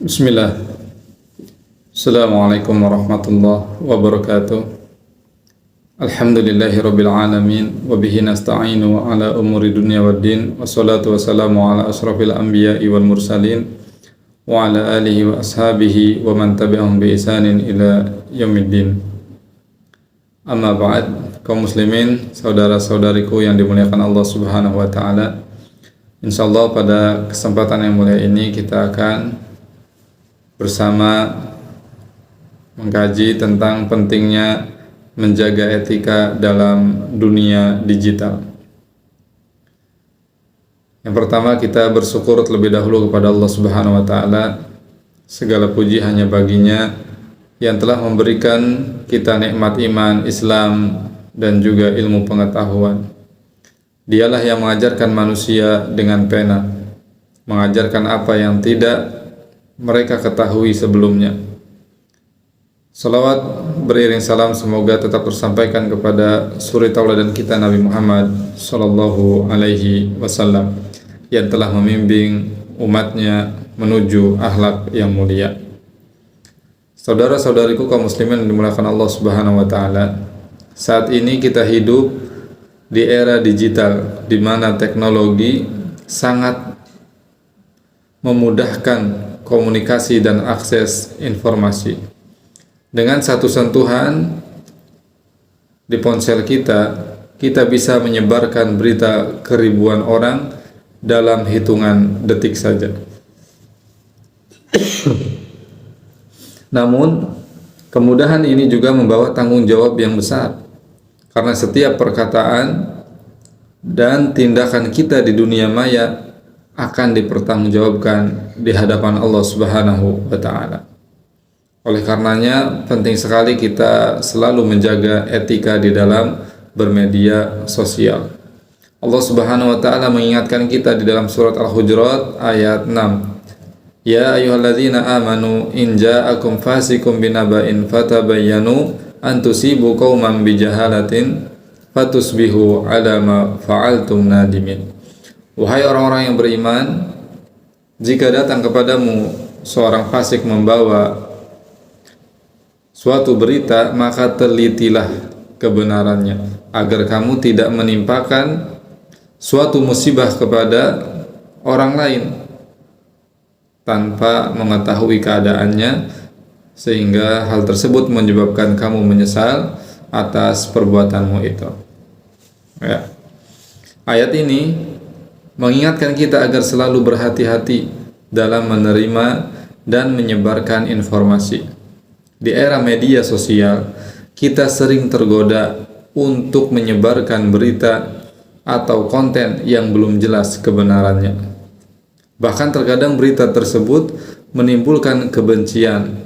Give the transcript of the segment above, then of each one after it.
Bismillah. Assalamualaikum warahmatullahi wabarakatuh. Alhamdulillahi rabbil alamin wa bihi nasta'inu ala umuri dunya waddin wassalatu wassalamu ala asrafil anbiya'i wal mursalin wa ala alihi wa ashabihi wa man tabi'ahum bi ihsanin ila yaumiddin. Amma ba'd, kaum muslimin, saudara-saudariku yang dimuliakan Allah Subhanahu wa taala. Insyaallah pada kesempatan yang mulia ini kita akan bersama mengkaji tentang pentingnya menjaga etika dalam dunia digital. Yang pertama, kita bersyukur terlebih dahulu kepada Allah Subhanahu wa taala. Segala puji hanya baginya yang telah memberikan kita nikmat iman, Islam dan juga ilmu pengetahuan. Dialah yang mengajarkan manusia dengan pena, mengajarkan apa yang tidak mereka ketahui sebelumnya. Salawat beriring salam semoga tetap tersampaikan kepada suri tauladan kita Nabi Muhammad sallallahu alaihi wasallam yang telah membimbing umatnya menuju akhlak yang mulia. Saudara-saudariku kaum muslimin yang dimuliakan Allah Subhanahu wa taala, saat ini kita hidup di era digital di mana teknologi sangat memudahkan komunikasi dan akses informasi. Dengan satu sentuhan di ponsel kita, kita bisa menyebarkan berita ke ribuan orang dalam hitungan detik saja. Namun, kemudahan ini juga membawa tanggung jawab yang besar, karena setiap perkataan dan tindakan kita di dunia maya akan dipertanggungjawabkan di hadapan Allah Subhanahu wa taala. Oleh karenanya penting sekali kita selalu menjaga etika di dalam bermedia sosial. Allah Subhanahu wa taala mengingatkan kita di dalam surat Al-Hujurat ayat 6. Ya ayyuhalladzina amanu in ja'akum fasiqun binaba'in fatabayyanu an tusibu qauman bijahalatin fatusbihu ala ma fa'altum nadimin. Wahai orang-orang yang beriman, jika datang kepadamu seorang fasik membawa suatu berita, maka telitilah kebenarannya agar kamu tidak menimpakan suatu musibah kepada orang lain tanpa mengetahui keadaannya, sehingga hal tersebut menyebabkan kamu menyesal atas perbuatanmu itu. Ya. Ayat ini mengingatkan kita agar selalu berhati-hati dalam menerima dan menyebarkan informasi. Di era media sosial, kita sering tergoda untuk menyebarkan berita atau konten yang belum jelas kebenarannya. Bahkan terkadang berita tersebut menimbulkan kebencian,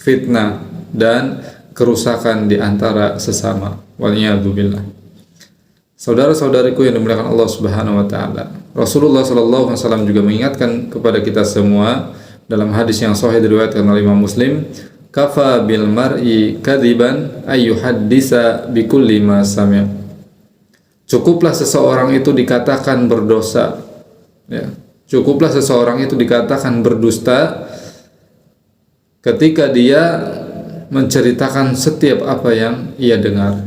fitnah, dan kerusakan di antara sesama. Waliyadzubillah. Saudara-saudariku yang dimuliakan Allah Subhanahu wa taala, Rasulullah sallallahu alaihi wasallam juga mengingatkan kepada kita semua dalam hadis yang sahih diriwayatkan oleh Imam Muslim, kafa bil mar'i kadziban ayyuhaddisa bikulli ma sami'. Cukuplah seseorang itu dikatakan berdosa, ya. Cukuplah seseorang itu dikatakan berdusta ketika dia menceritakan setiap apa yang ia dengar.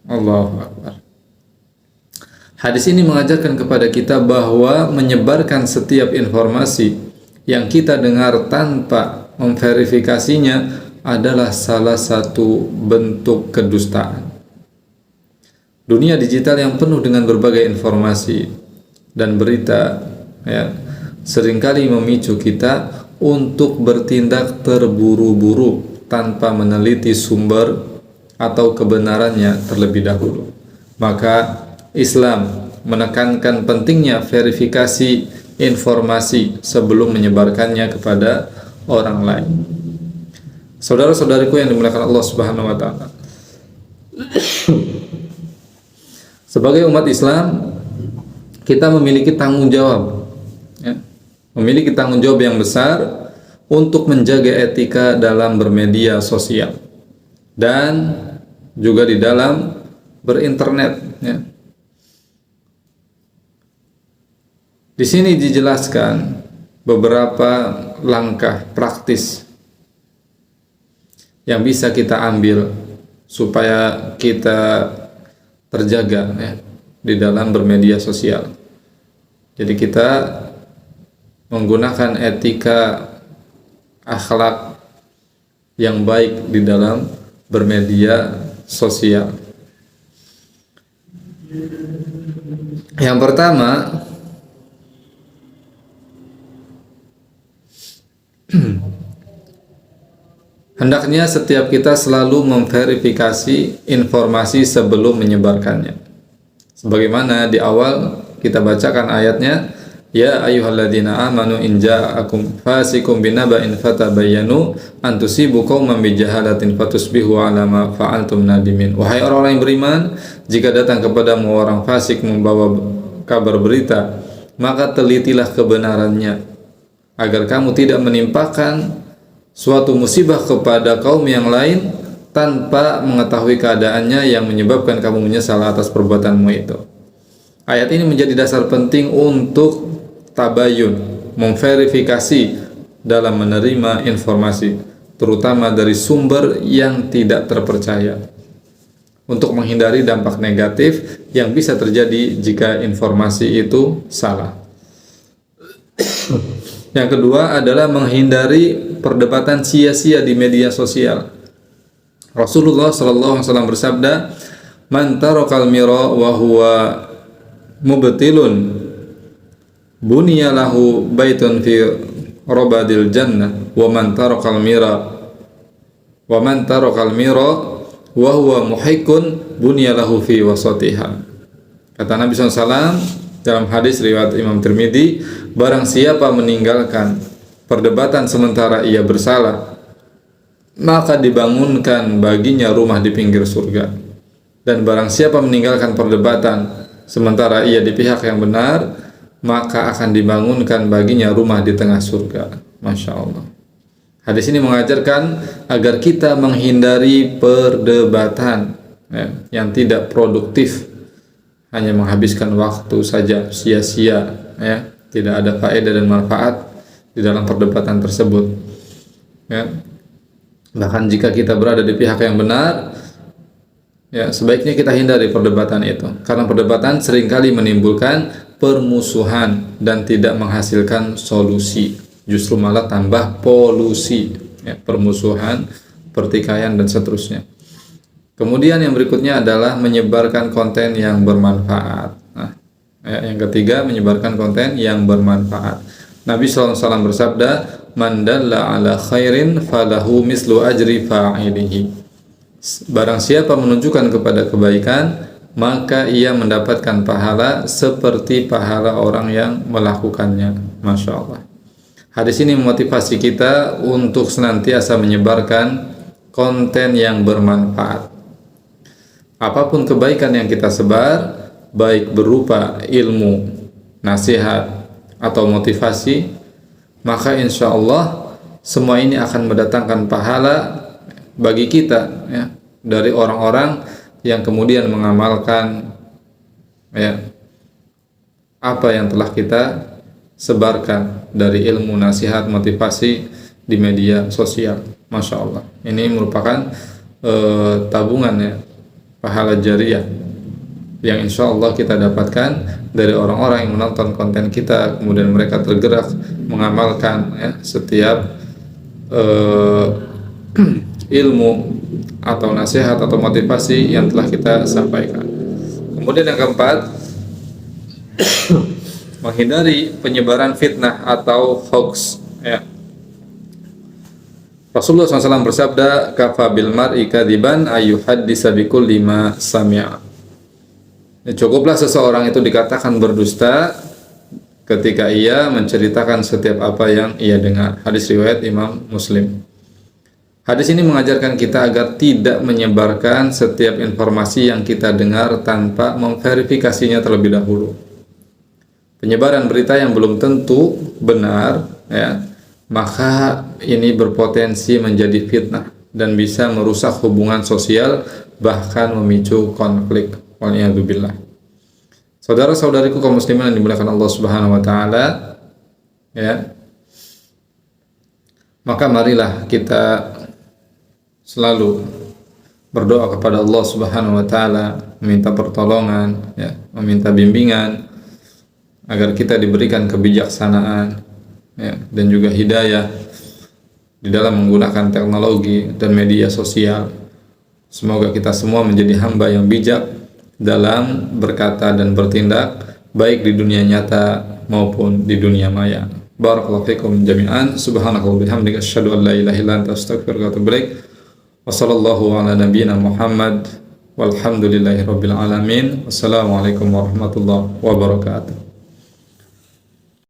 Allahu Akbar. Hadis ini mengajarkan kepada kita bahwa menyebarkan setiap informasi yang kita dengar tanpa memverifikasinya adalah salah satu bentuk kedustaan. Dunia digital yang penuh dengan berbagai informasi dan berita, ya, seringkali memicu kita untuk bertindak terburu-buru tanpa meneliti sumber atau kebenarannya terlebih dahulu. Maka Islam menekankan pentingnya verifikasi informasi sebelum menyebarkannya kepada orang lain. Saudara-saudariku yang dimuliakan Allah Subhanahu wa taala, sebagai umat Islam kita memiliki tanggung jawab, ya, memiliki tanggung jawab yang besar untuk menjaga etika dalam bermedia sosial dan juga di dalam berinternet, ya. Di sini dijelaskan beberapa langkah praktis yang bisa kita ambil supaya kita terjaga ya, di dalam bermedia sosial. Jadi kita menggunakan etika akhlak yang baik di dalam bermedia sosial. Yang pertama, hendaknya setiap kita selalu memverifikasi informasi sebelum menyebarkannya. Sebagaimana di awal kita bacakan ayatnya, ya ayyuhalladzina amanu in ja'akum fasikum binaba'in fatabayyanu an tusibu qauman bijahalatin fatusbihu 'ala ma fa'altum nadimin. Wahai orang-orang yang beriman, jika datang kepadamu orang fasik membawa kabar berita, maka telitilah kebenarannya agar kamu tidak menimpakan suatu musibah kepada kaum yang lain tanpa mengetahui keadaannya yang menyebabkan kamu menyesal atas perbuatanmu itu. Ayat ini menjadi dasar penting untuk tabayun, memverifikasi dalam menerima informasi, terutama dari sumber yang tidak terpercaya, untuk menghindari dampak negatif yang bisa terjadi jika informasi itu salah. Yang kedua adalah menghindari perdebatan sia-sia di media sosial. Rasulullah SAW bersabda, "Man tarakal mira wa huwa mubtilun buniya lahu baitun fi rabadil jannah wa man tarakal mira wa huwa muhiqqun buniya lahu fi wasatiha." Kata Nabi SAW dalam hadis riwayat Imam Tirmidzi, barang siapa meninggalkan perdebatan sementara ia bersalah, maka dibangunkan baginya rumah di pinggir surga. Dan barang siapa meninggalkan perdebatan sementara ia di pihak yang benar, maka akan dibangunkan baginya rumah di tengah surga. Masya Allah. Hadis ini mengajarkan agar kita menghindari perdebatan ya, yang tidak produktif, hanya menghabiskan waktu saja sia-sia, ya, tidak ada faedah dan manfaat di dalam perdebatan tersebut. Ya. Bahkan jika kita berada di pihak yang benar, ya, sebaiknya kita hindari perdebatan itu, karena perdebatan seringkali menimbulkan permusuhan dan tidak menghasilkan solusi, justru malah tambah polusi, ya, permusuhan, pertikaian dan seterusnya. Kemudian yang berikutnya adalah menyebarkan konten yang bermanfaat. Nah, ya, yang ketiga, menyebarkan konten yang bermanfaat. Nabi SAW bersabda, "Man dalla ala khairin falahu mislu ajri fa'ilihi." Barang siapa menunjukkan kepada kebaikan, maka ia mendapatkan pahala seperti pahala orang yang melakukannya. Masya Allah. Hadis ini memotivasi kita untuk senantiasa menyebarkan konten yang bermanfaat. Apapun kebaikan yang kita sebar, baik berupa ilmu, nasihat, atau motivasi, maka insya Allah semua ini akan mendatangkan pahala bagi kita, ya, dari orang-orang yang kemudian mengamalkan, ya, apa yang telah kita sebarkan dari ilmu, nasihat, motivasi di media sosial. Masya Allah. Ini merupakan tabungan, ya, pahala jariah yang insya Allah kita dapatkan dari orang-orang yang menonton konten kita, kemudian mereka tergerak mengamalkan, ya, setiap ilmu atau nasihat atau motivasi yang telah kita sampaikan. Kemudian yang keempat, menghindari penyebaran fitnah atau hoax, ya. Rasulullah SAW bersabda, "Kafa bil mar'i kadiban ayyuhaddisa bikulli ma sami'a." Cukuplah seseorang itu dikatakan berdusta ketika ia menceritakan setiap apa yang ia dengar. Hadis riwayat Imam Muslim. Hadis ini mengajarkan kita agar tidak menyebarkan setiap informasi yang kita dengar tanpa memverifikasinya terlebih dahulu. Penyebaran berita yang belum tentu benar, ya, maka ini berpotensi menjadi fitnah dan bisa merusak hubungan sosial, bahkan memicu konflik. Waliyadzubillah. Saudara-saudariku kaum muslimin yang dimuliakan Allah Subhanahu wa taala, ya, Maka marilah kita selalu berdoa kepada Allah Subhanahu wa taala, meminta pertolongan, ya, meminta bimbingan agar kita diberikan kebijaksanaan, ya, dan juga hidayah di dalam menggunakan teknologi dan media sosial. Semoga kita semua menjadi hamba yang bijak dalam berkata dan bertindak, baik di dunia nyata maupun di dunia maya. Barakallahu fikum jami'an. Subhanakallahumma bihamdika asyhadu an la ilaha illa anta astaghfiruka wa atubu ilaik. Wa sallallahu ala nabiyyina Muhammad walhamdulillahi rabbil alamin. Wassalamualaikum warahmatullahi wabarakatuh.